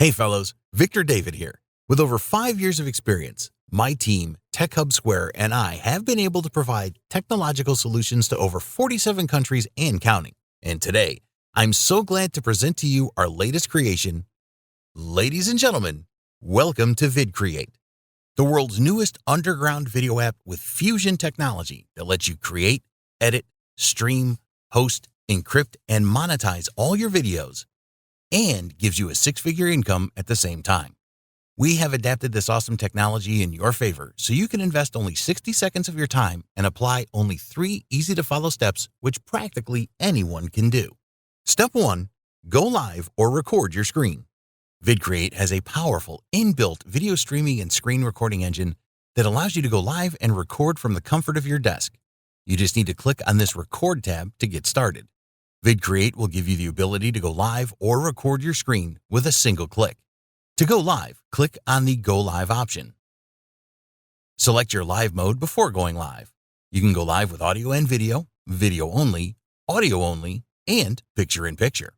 Hey fellows, Victor David here. With over 5 years of experience, my team, Tech Hub Square, and I have been able to provide technological solutions to over 47 countries and counting. And today, I'm so glad to present to you our latest creation. Ladies and gentlemen, welcome to VidKreate, the world's newest underground video app with fusion technology that lets you create, edit, stream, host, encrypt, and monetize all your videos, and gives you a 6-figure income at the same time. We have adapted this awesome technology in your favor so you can invest only 60 seconds of your time and apply only 3 easy-to-follow steps which practically anyone can do. Step 1. Go live or record your screen. VidKreate has a powerful inbuilt video streaming and screen recording engine that allows you to go live and record from the comfort of your desk. You just need to click on this Record tab to get started. VidKreate will give you the ability to go live or record your screen with a single click. To go live, click on the Go Live option. Select your live mode before going live. You can go live with audio and video, video only, audio only, and picture-in-picture.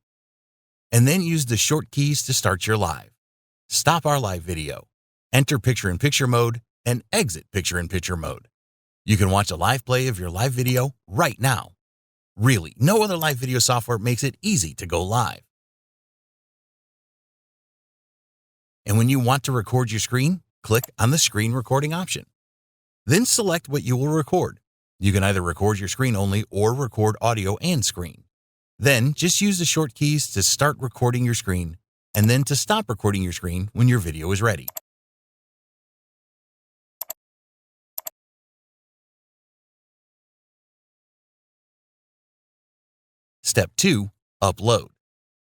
And then use the short keys to start your live. Stop our live video, enter picture-in-picture mode, and exit picture-in-picture mode. You can watch a live play of your live video right now. Really, no other live video software makes it easy to go live. And when you want to record your screen, click on the screen recording option. Then select what you will record. You can either record your screen only or record audio and screen. Then just use the short keys to start recording your screen and then to stop recording your screen when your video is ready. Step 2. Upload.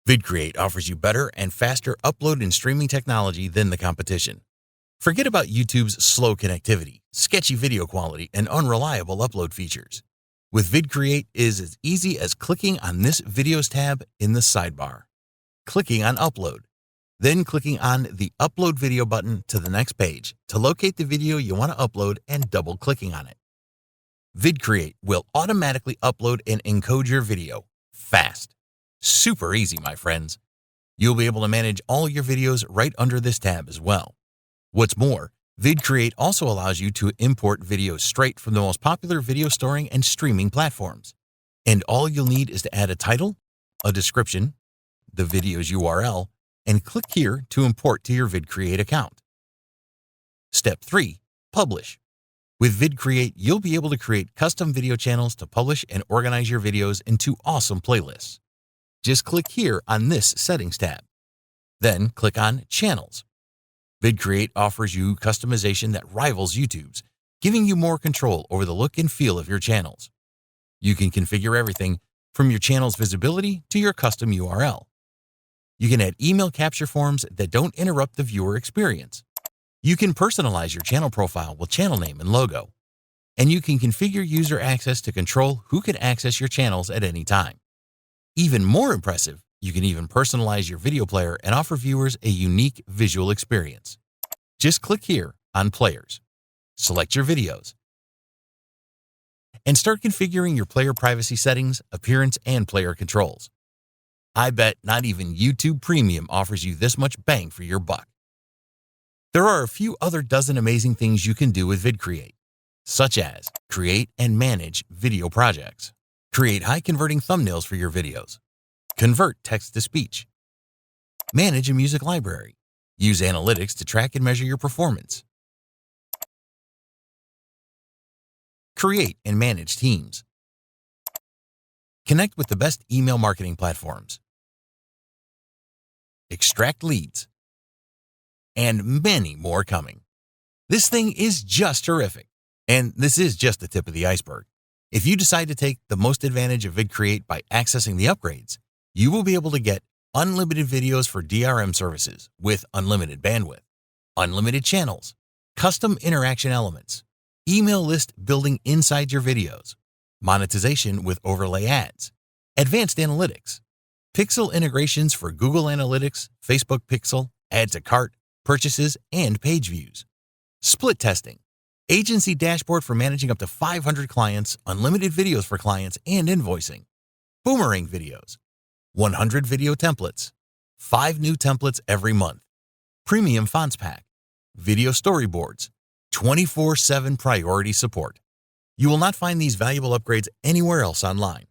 VidKreate offers you better and faster upload and streaming technology than the competition. Forget about YouTube's slow connectivity, sketchy video quality, and unreliable upload features. With VidKreate, it is as easy as clicking on this Videos tab in the sidebar, clicking on Upload, then clicking on the Upload Video button to the next page to locate the video you want to upload and double-clicking on it. VidKreate will automatically upload and encode your video fast. Super easy, my friends. You'll be able to manage all your videos right under this tab as well. What's more, VidKreate also allows you to import videos straight from the most popular video storing and streaming platforms. And all you'll need is to add a title, a description, the video's URL, and click here to import to your VidKreate account. Step 3. Publish. With VidKreate, you'll be able to create custom video channels to publish and organize your videos into awesome playlists. Just click here on this Settings tab. Then click on Channels. VidKreate offers you customization that rivals YouTube's, giving you more control over the look and feel of your channels. You can configure everything from your channel's visibility to your custom URL. You can add email capture forms that don't interrupt the viewer experience. You can personalize your channel profile with channel name and logo. And you can configure user access to control who can access your channels at any time. Even more impressive, you can even personalize your video player and offer viewers a unique visual experience. Just click here on Players. Select your videos. And start configuring your player privacy settings, appearance, and player controls. I bet not even YouTube Premium offers you this much bang for your buck. There are a few other dozen amazing things you can do with VidKreate, such as create and manage video projects, create high-converting thumbnails for your videos, convert text to speech, manage a music library, use analytics to track and measure your performance, create and manage teams, connect with the best email marketing platforms, extract leads, and many more coming. This thing is just terrific, and this is just the tip of the iceberg. If you decide to take the most advantage of VidKreate by accessing the upgrades, you will be able to get unlimited videos for DRM services with unlimited bandwidth, unlimited channels, custom interaction elements, email list building inside your videos, monetization with overlay ads, advanced analytics, pixel integrations for Google Analytics, Facebook Pixel, add to cart, purchases, and page views, split testing, agency dashboard for managing up to 500 clients, unlimited videos for clients and invoicing, boomerang videos, 100 video templates, 5 new templates every month, Premium Fonts Pack, Video Storyboards, 24/7 priority support. You will not find these valuable upgrades anywhere else online.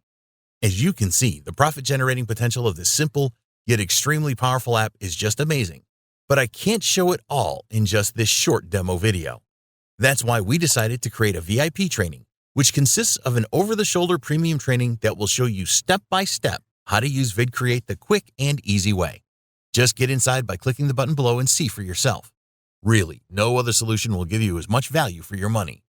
As you can see, the profit-generating potential of this simple yet extremely powerful app is just amazing. But I can't show it all in just this short demo video. That's why we decided to create a VIP training, which consists of an over-the-shoulder premium training that will show you step-by-step how to use VidKreate the quick and easy way. Just get inside by clicking the button below and see for yourself. Really, no other solution will give you as much value for your money.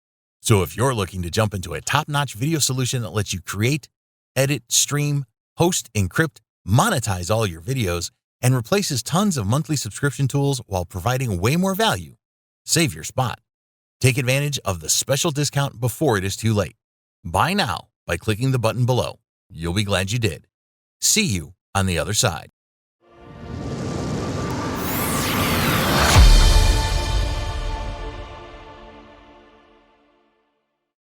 So if you're looking to jump into a top-notch video solution that lets you create, edit, stream, host, encrypt, monetize all your videos, and replaces tons of monthly subscription tools while providing way more value, save your spot. Take advantage of the special discount before it is too late. Buy now by clicking the button below. You'll be glad you did. See you on the other side.